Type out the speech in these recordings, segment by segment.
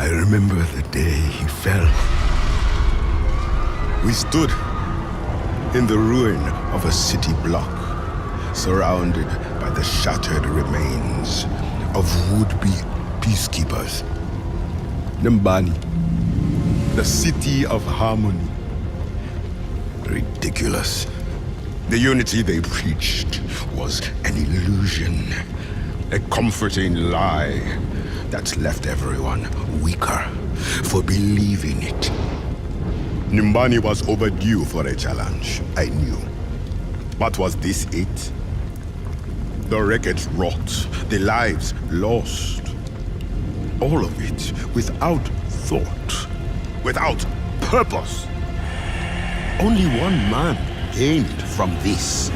I remember the day he fell. We stood in the ruin of a city block, surrounded by the shattered remains of would-be peacekeepers. Nyumbani, the city of harmony. Ridiculous. The unity they preached was an illusion, a comforting lie that left everyone weaker for believing it. Nyumbani was overdue for a challenge, I knew. But was this it? The wreckage wrought, the lives lost. All of it without thought, without purpose. Only one man gained from this.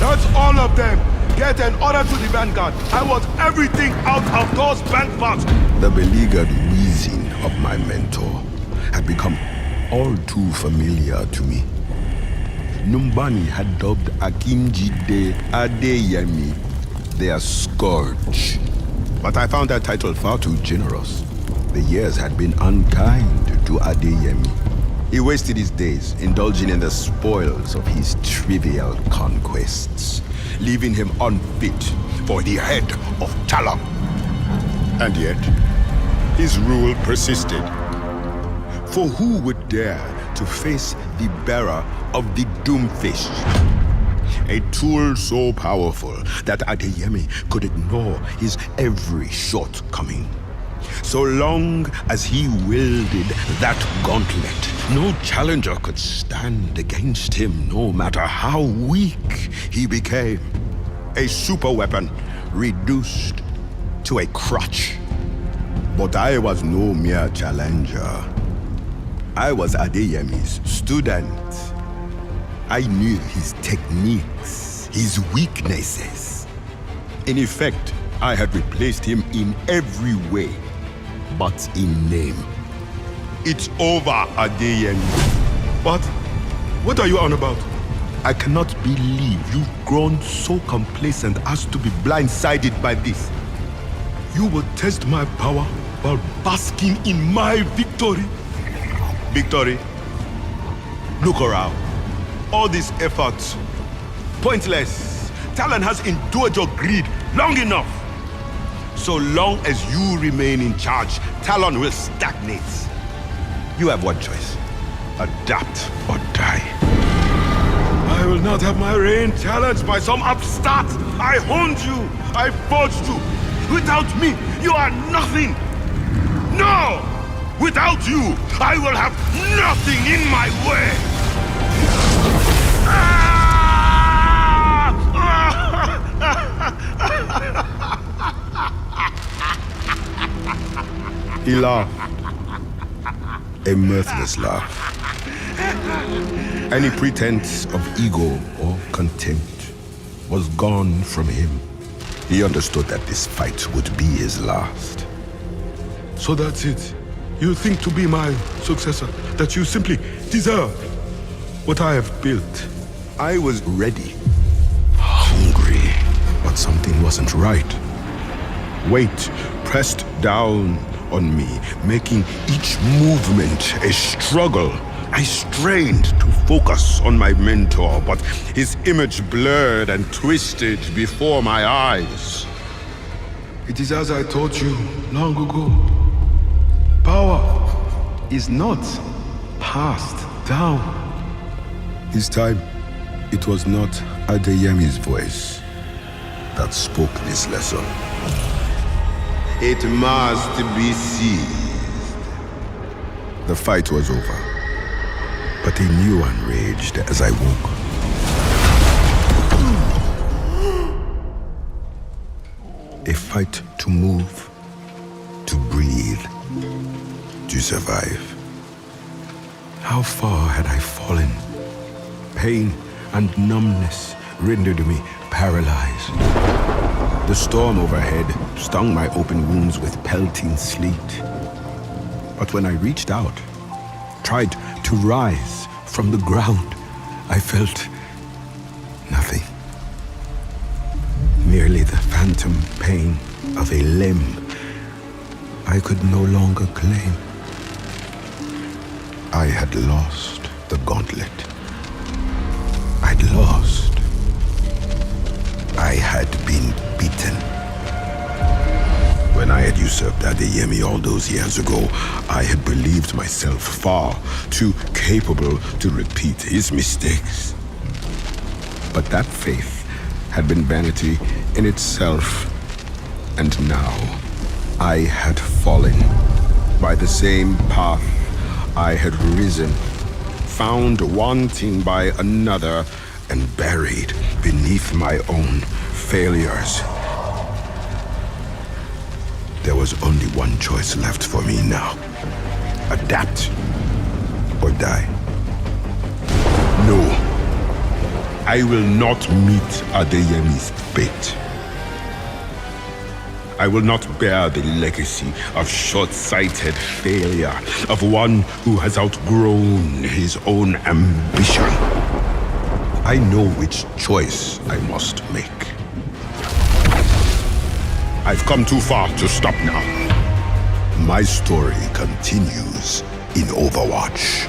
That's all of them! Get an order to the Vanguard! I want everything out of those bank vaults! The beleaguered wheezing of my mentor had become all too familiar to me. Nyumbani had dubbed Akinjide Adeyemi their scourge. But I found that title far too generous. The years had been unkind to Adeyemi. He wasted his days indulging in the spoils of his trivial conquests, leaving him unfit for the head of Talon. And yet, his rule persisted. For who would dare to face the bearer of the Doomfist? A tool so powerful that Adeyemi could ignore his every shortcoming. So long as he wielded that gauntlet, no challenger could stand against him, no matter how weak he became. A super weapon reduced to a crutch. But I was no mere challenger. I was Adeyemi's student. I knew his techniques, his weaknesses. In effect, I had replaced him in every way, but in name. It's over, Adeyemi. What? What are you on about? I cannot believe you've grown so complacent as to be blindsided by this. You would test my power while basking in my victory? Victory? Look around. All this effort, pointless. Talon has endured your greed long enough. So long as you remain in charge, Talon will stagnate. You have one choice. Adapt or die. I will not have my reign challenged by some upstart. I honed you. I forged you. Without me, you are nothing. No! Without you, I will have nothing in my way. He laughed. A mirthless laugh. Any pretense of ego or contempt was gone from him. He understood that this fight would be his last. So that's it. You think to be my successor, that you simply deserve what I have built. I was ready, hungry, but something wasn't right. Weight pressed down on me, making each movement a struggle. I strained to focus on my mentor, but his image blurred and twisted before my eyes. It is as I taught you long ago. Power is not passed down. This time, it was not Adeyemi's voice that spoke this lesson. It must be seized. The fight was over, but a new one raged as I woke. A fight to move, to breathe, to survive. How far had I fallen? Pain and numbness rendered me paralyzed. The storm overhead stung my open wounds with pelting sleet. But when I reached out, tried to rise from the ground, I felt nothing. Merely the phantom pain of a limb I could no longer claim. I had lost the gauntlet. I'd lost. I had been beaten. When I had usurped Adeyemi all those years ago, I had believed myself far too capable to repeat his mistakes. But that faith had been vanity in itself, and now I had fallen. By the same path I had risen, found wanting by another, and buried beneath my own failures. There was only one choice left for me now. Adapt or die. No, I will not meet Adeyemi's fate. I will not bear the legacy of short-sighted failure, of one who has outgrown his own ambition. I know which choice I must make. I've come too far to stop now. My story continues in Overwatch.